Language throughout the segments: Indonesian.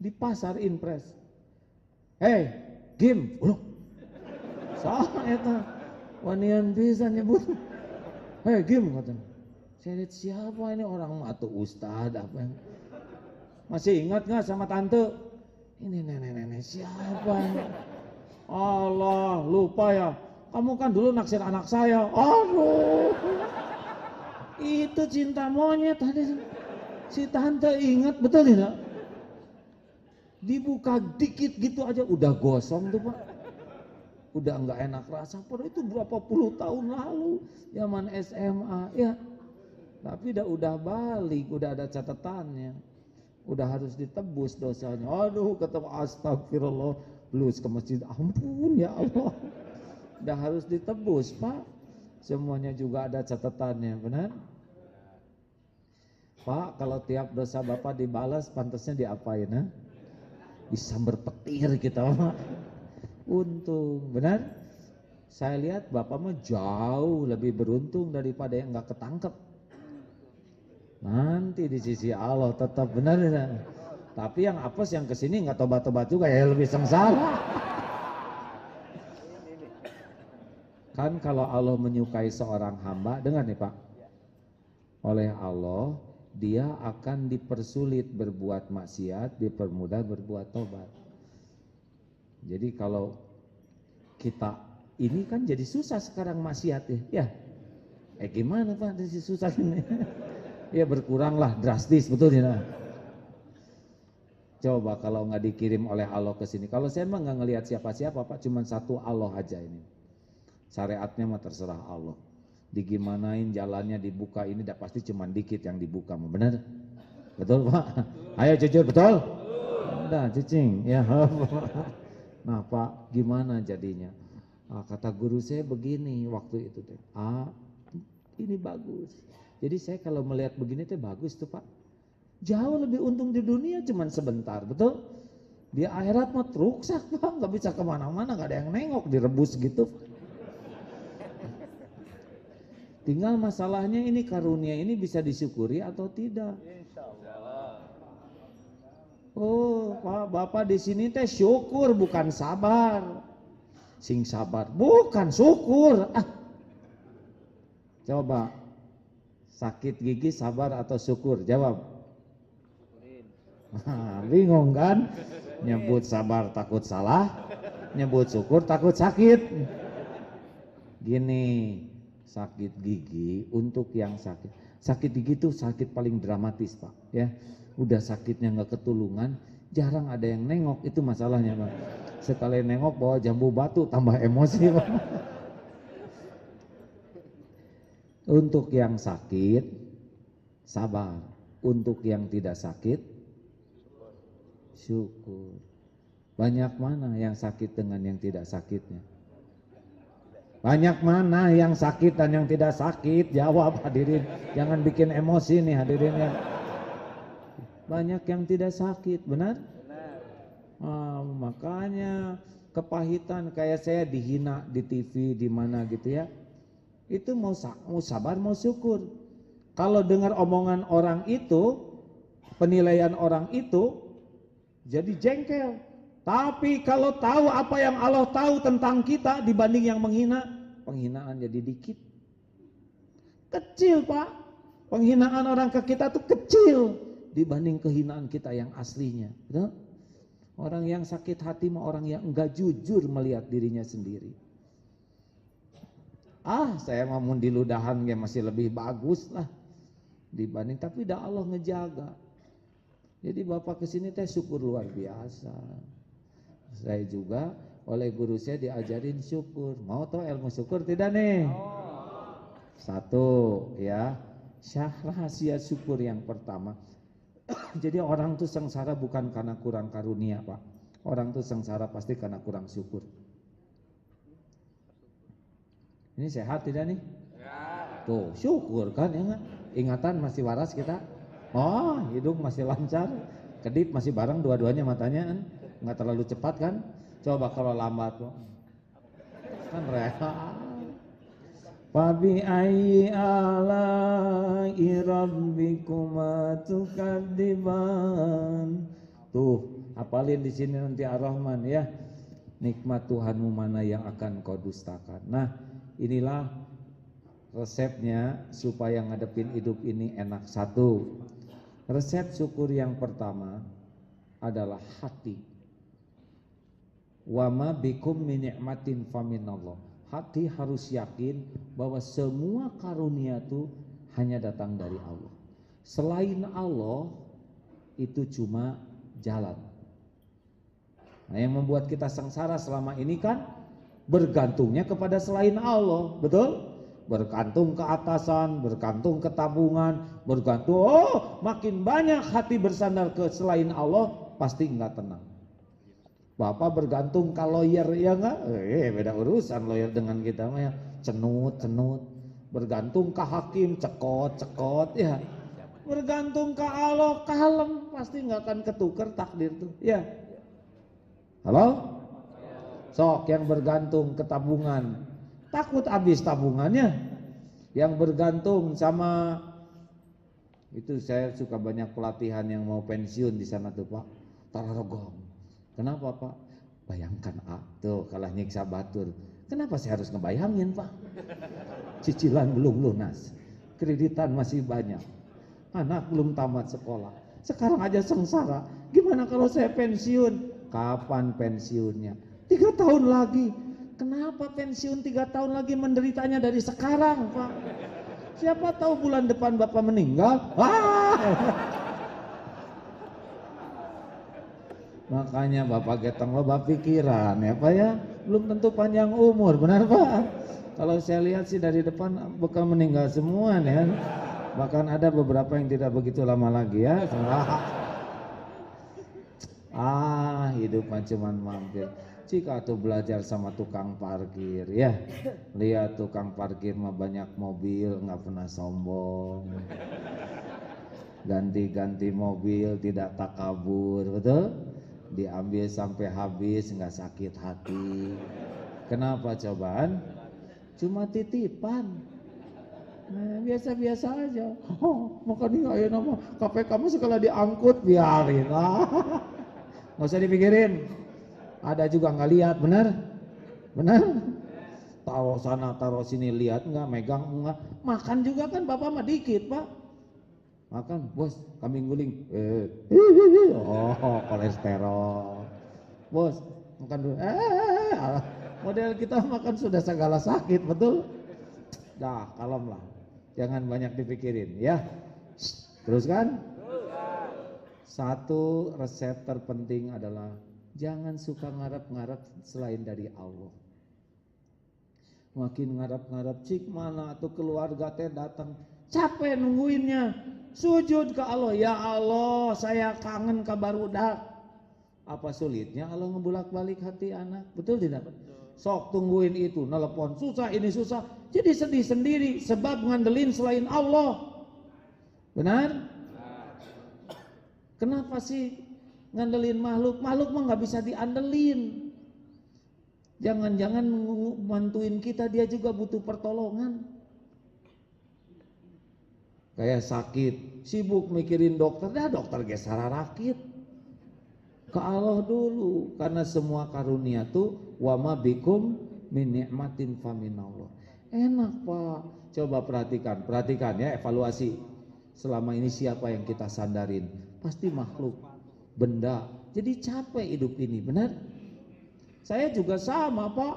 di pasar impres. Hei, Gim, salah eta. Wanian bisa nyebut. Hei, Gim katanya. Saya lihat siapa ini orang atau ustad apa yang masih ingat nggak sama tante? Ini nenek-nenek siapa? Allah, lupa ya. Kamu kan dulu naksir anak saya. Aduh, itu cinta monyet tadi. Si tante ingat betul tidak? Dibuka dikit gitu aja udah gosong tuh Pak. Udah nggak enak rasa. Padahal itu berapa puluh tahun lalu, zaman SMA ya. Tapi udah balik, udah ada catatannya. Udah harus ditebus dosanya. Aduh, ketemu astagfirullah, lulus ke masjid, ampun ya Allah. Udah harus ditebus Pak. Semuanya juga ada catatannya, benar? Pak, kalau tiap dosa Bapak dibalas, pantasnya diapain? Ha? Disambar petir kita Pak. Untung, benar? Saya lihat Bapak mah jauh lebih beruntung daripada yang gak ketangkep. Nanti di sisi Allah tetap benar ya. Tapi yang apes yang kesini nggak tobat-tobat juga ya lebih sengsara. Kan kalau Allah menyukai seorang hamba, dengar nih Pak, oleh Allah dia akan dipersulit berbuat maksiat, dipermudah berbuat tobat. Jadi kalau kita ini kan jadi susah sekarang maksiat ya. Gimana Pak jadi susah ini? Ya berkuranglah drastis, betul ya. Coba kalau nggak dikirim oleh Allah ke sini. Kalau saya mah nggak ngelihat siapa-siapa Pak, cuma satu Allah aja ini. Syariatnya mah terserah Allah. Digimanain jalannya dibuka ini, dah pasti cuma dikit yang dibuka, benar? Betul Pak? Ayo jujur, betul? Udah cicing, ya. Nah Pak, gimana jadinya? Kata guru saya begini waktu itu, ini bagus. Jadi saya kalau melihat begini teh bagus tuh Pak. Jauh lebih untung di dunia cuman sebentar, betul? Di akhirat mah ruksak Pak, nggak bisa kemana-mana, nggak ada yang nengok, direbus gitu. Tinggal masalahnya ini karunia ini bisa disyukuri atau tidak. Oh Pak, Bapak di sini teh syukur bukan sabar. Sing sabar, bukan syukur. Coba. Sakit gigi sabar atau syukur? Jawab. Bingung kan? Nyebut sabar takut salah, nyebut syukur takut sakit. Gini, sakit gigi untuk yang sakit. Sakit gigi itu sakit paling dramatis Pak. Ya, udah sakitnya nggak ketulungan, jarang ada yang nengok, itu masalahnya Pak. Sekali nengok bawa jambu batu tambah emosi Pak. Untuk yang sakit, sabar. Untuk yang tidak sakit, syukur. Banyak mana yang sakit dengan yang tidak sakitnya? Banyak mana yang sakit dan yang tidak sakit? Jawab hadirin. Jangan bikin emosi nih hadirin ya. Banyak yang tidak sakit, benar? Makanya kepahitan kayak saya dihina di TV, di mana gitu ya. Itu mau sabar mau syukur. Kalau dengar omongan orang itu, penilaian orang itu, jadi jengkel. Tapi kalau tahu apa yang Allah tahu tentang kita dibanding yang menghina, penghinaan jadi dikit. Kecil Pak, penghinaan orang ke kita tuh kecil dibanding kehinaan kita yang aslinya. Betul? Orang yang sakit hati mah orang yang enggak jujur melihat dirinya sendiri. Saya mau diludahan ya masih lebih bagus lah dibanding, tapi dah Allah ngejaga. Jadi Bapak kesini teh syukur luar biasa. Saya juga oleh guru saya diajarin syukur. Mau tahu ilmu syukur tidak nih? Satu ya, rahasia syukur yang pertama. Jadi orang tuh sengsara bukan karena kurang karunia Pak. Orang tuh sengsara pasti karena kurang syukur. Ini sehat tidak nih? Ya. Tuh syukur kan ya gak? Ingatan masih waras kita. Hidung masih lancar. Kedip masih bareng dua-duanya matanya kan? Nggak terlalu cepat kan? Coba kalau lambat kan rehat. Fabi ayyi ala'i rabbikuma tukadziban. Tuh Apalin di sini nanti Ar-Rahman ya. Nikmat Tuhanmu mana yang akan kau dustakan. Nah, inilah resepnya supaya ngadepin hidup ini enak. Satu, resep syukur yang pertama adalah hati. Wa ma bikum min ni'matin faminallah. Hati harus yakin bahwa semua karunia itu hanya datang dari Allah. Selain Allah itu cuma jalan. Nah, yang membuat kita sengsara selama ini kan bergantungnya kepada selain Allah, betul? Bergantung ke atasan, bergantung ke tabungan, bergantung, makin banyak hati bersandar ke selain Allah, pasti enggak tenang. Bapak bergantung ke lawyer, ya enggak? Beda urusan lawyer dengan kita, ya cenut. Bergantung ke hakim, cekot, ya. Bergantung ke Allah, kalem, pasti enggak akan ketukar takdir tuh, ya. Halo? Sok yang bergantung ke tabungan, takut habis tabungannya. Yang bergantung sama itu, saya suka banyak pelatihan yang mau pensiun di sana tuh Pak. Tararogong. Kenapa Pak? Bayangkan tuh kalah nyiksa batur. Kenapa saya harus ngebayangin Pak? Cicilan belum lunas, kreditan masih banyak, anak belum tamat sekolah. Sekarang aja sengsara. Gimana kalau saya pensiun? Kapan pensiunnya? 3 tahun lagi. Kenapa pensiun 3 tahun lagi, menderitanya dari sekarang Pak? Siapa tahu bulan depan Bapak meninggal. Makanya Bapak Getong loba pikiran ya Pak ya. Belum tentu panjang umur, benar Pak? Kalau saya lihat sih dari depan bakal meninggal semua ya. Bahkan ada beberapa yang tidak begitu lama lagi ya. Hidup cuman mampir. Jika tuh belajar sama tukang parkir ya, lihat tukang parkir mah banyak mobil, nggak pernah sombong, ganti-ganti mobil, tidak takabur, betul? Diambil sampai habis, nggak sakit hati. Kenapa cobaan? Cuma titipan. Nah, biasa-biasa aja. Makanya nggak ya nama KP kamu sekali diangkut biarin. Nggak usah dipikirin. Ada juga nggak lihat, benar? Taruh sana, taruh sini, lihat nggak, megang nggak. Makan juga kan Bapak mah dikit Pak. Makan, bos, kambing guling. Kolesterol. Bos, makan dulu. Model kita makan sudah segala sakit, betul? Dah, kalem lah. Jangan banyak dipikirin, ya. Teruskan. Satu resep terpenting adalah jangan suka ngarep-ngarep selain dari Allah. Makin ngarep-ngarep, cik mana tuh keluarga teh datang, capek nungguinnya. Sujud ke Allah, ya Allah saya kangen ke barudak. Apa sulitnya Allah ngebulak-balik hati anak, betul tidak? Sok tungguin itu, nelpon susah, ini susah, jadi sedih sendiri sebab ngandelin selain Allah. Benar? Kenapa sih ngandelin makhluk? Makhluk mah nggak bisa diandelin. Jangan-jangan bantuin kita, dia juga butuh pertolongan. Kayak sakit, sibuk mikirin dokter, dokter geser rakit. Ke Allah dulu, karena semua karunia tuh wa ma bikum min ni'matin faminallah. Enak Pak. Coba perhatikan ya, evaluasi. Selama ini siapa yang kita sandarin? Pasti makhluk, benda. Jadi capek hidup ini, benar? Saya juga sama Pak.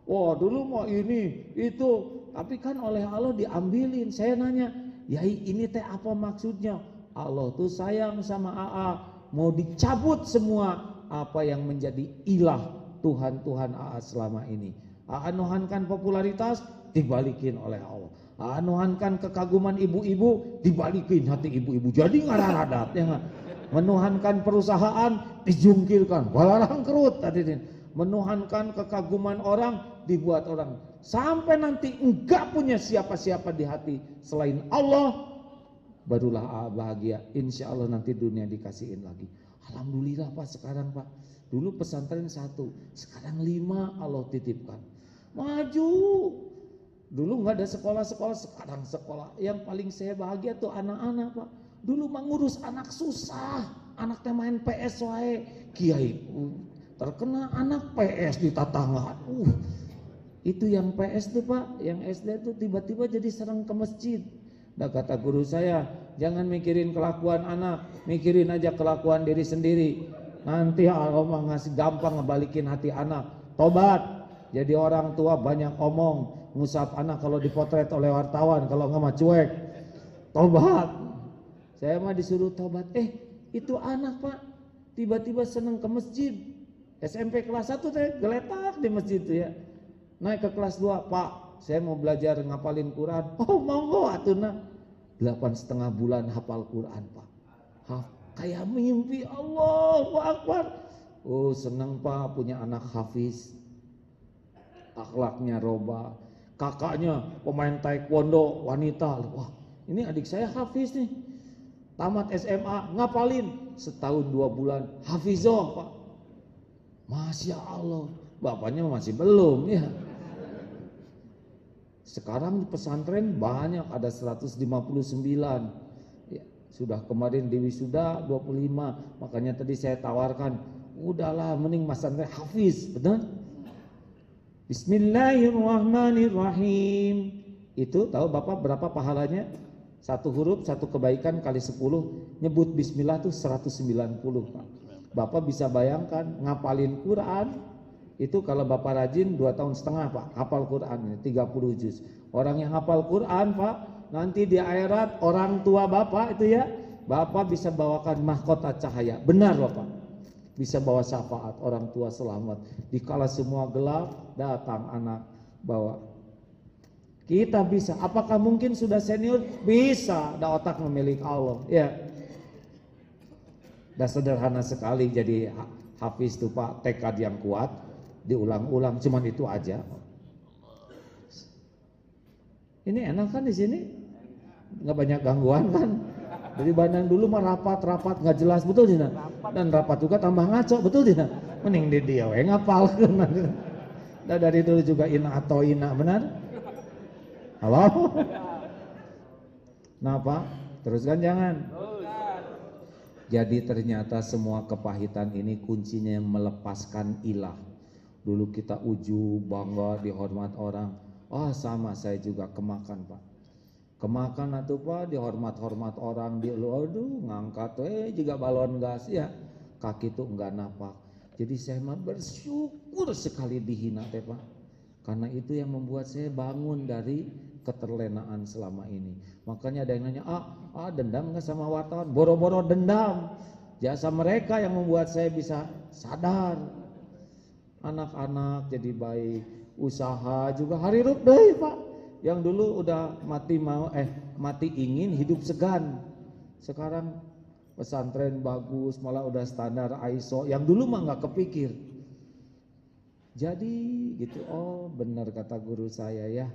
Wah dulu mau ini, itu. Tapi kan oleh Allah diambilin. Saya nanya, ya ini teh apa maksudnya? Allah tuh sayang sama AA. Mau dicabut semua apa yang menjadi ilah Tuhan-Tuhan AA selama ini. AA nuhankan popularitas, dibalikin oleh Allah. Nuhankan kekaguman ibu-ibu, dibalikin hati ibu-ibu jadi ngaradat ya nggak? Menuhankan perusahaan dijungkirkan, walarang kerut tadi. Menuhankan kekaguman orang, dibuat orang sampai nanti enggak punya siapa-siapa di hati selain Allah, barulah bahagia. Insya Allah nanti dunia dikasihin lagi. Alhamdulillah Pak sekarang Pak. Dulu pesantren 1, sekarang 5 Allah titipkan. Maju. Dulu nggak ada sekolah-sekolah, sekarang sekolah. Yang paling saya bahagia tuh anak-anak Pak. Dulu mengurus anak susah. anak teh main PS wae. Kiai terkena anak PS di tetangga. Itu yang PS tuh Pak, yang SD tuh tiba-tiba jadi sering ke masjid. Dah kata guru saya, jangan mikirin kelakuan anak, mikirin aja kelakuan diri sendiri. Nanti Allah ngasih gampang ngebalikin hati anak. Tobat. Jadi orang tua banyak omong, ngusap anak kalau dipotret oleh wartawan, kalau nggak mah cuek. Tobat. Saya mah disuruh tobat. Itu anak Pak, tiba-tiba seneng ke masjid. SMP kelas 1 teh geletak di masjid tuh ya. Naik ke kelas 2, Pak, saya mau belajar ngapalin Quran. Oh monggo atuna. 8,5 bulan hafal Quran Pak. Kayak mimpi, Allahu Akbar. Oh senang Pak punya anak hafiz. Akhlaknya roba. Kakaknya pemain taekwondo wanita. Wah ini adik saya hafiz nih. Tamat SMA ngapalin setahun 2 bulan hafizoh Pak. Masya Allah. Bapaknya masih belum ya. Sekarang di pesantren banyak, ada 159 ya, sudah kemarin di wisuda 25. Makanya tadi saya tawarkan, udahlah mending pesantren hafiz, benar? Bismillahirrahmanirrahim. Itu tahu Bapak berapa pahalanya? 1 huruf 1 kebaikan kali 10. Nyebut bismillah tuh 190 Pak. Bapak bisa bayangkan ngapalin Quran itu kalau Bapak rajin 2,5 tahun Pak hafal Quran 30 juz. Orang yang hafal Quran Pak, nanti di akhirat orang tua Bapak itu ya, Bapak bisa bawakan mahkota cahaya. Benar Bapak. Bisa bawa syafaat, orang tua selamat. Dikala semua gelap, datang anak bawa. Kita bisa. Apakah mungkin sudah senior? Bisa. Da otak memiliki Allah. Ya. Dah sederhana sekali jadi hafiz tuh Pak, tekad yang kuat. Diulang-ulang, cuman itu aja. Ini enak kan di sini, nggak banyak gangguan kan. Dari Bandung dulu mah rapat nggak jelas, betul Dina. Dan rapat juga tambah ngaco, betul Dina. Mending di dia, ngapal kan. Dan dari dulu juga ina atau ina, benar? Halo? Nah Pak, teruskan jangan. Jadi ternyata semua kepahitan ini kuncinya melepaskan ilah. Dulu kita ujub, bangga, dihormat orang. Sama saya juga kemakan Pak. Kemakan atuh Pak, dihormat-hormat orang. Aduh ngangkat, juga balon gas ya. Kaki tuh enggak napak. Jadi saya mah bersyukur sekali dihina teh Pak. Karena itu yang membuat saya bangun dari keterlenaan selama ini. Makanya ada yang nanya, dendam enggak sama wartawan? Boro-boro dendam. Jasa mereka yang membuat saya bisa sadar. Anak-anak jadi baik, usaha juga harirup deh Pak. Yang dulu udah mati ingin, hidup segan. Sekarang pesantren bagus, malah udah standar ISO. Yang dulu mah nggak kepikir. Jadi gitu, benar kata guru saya ya.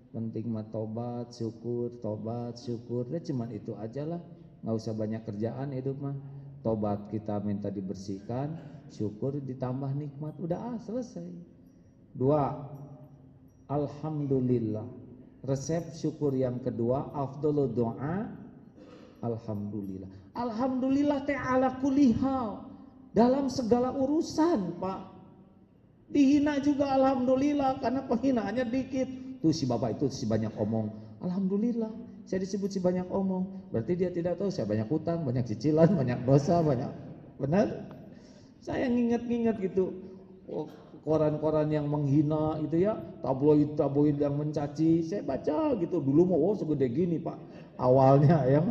Penting mah tobat, syukur. Udah cuman itu aja lah. Nggak usah banyak kerjaan hidup mah. Tobat kita minta dibersihkan, syukur ditambah nikmat, udah selesai. 2. Alhamdulillah. Resep syukur yang kedua, afdhalud doa, alhamdulillah. Alhamdulillah ta'ala kulli hal. Dalam segala urusan Pak. Dihina juga alhamdulillah, karena penghinaannya dikit. Tuh si bapak itu si banyak omong, alhamdulillah. Saya disebut si banyak omong, berarti dia tidak tahu saya banyak hutang, banyak cicilan, banyak dosa, banyak. Benar? Saya nginget-nginget gitu, koran-koran yang menghina itu ya, tabloid yang mencaci, saya baca gitu. Dulu mau segede gini Pak, awalnya yang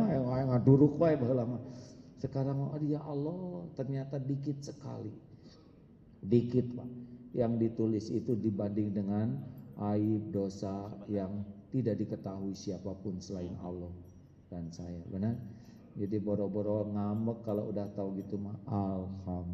ngaduruk Pak lama. Sekarang ya Allah ternyata dikit sekali, dikit Pak. Yang ditulis itu dibanding dengan aib dosa yang tidak diketahui siapapun selain Allah dan saya, benar? Jadi boro-boro ngambek kalau udah tahu gitu mah alhamdulillah.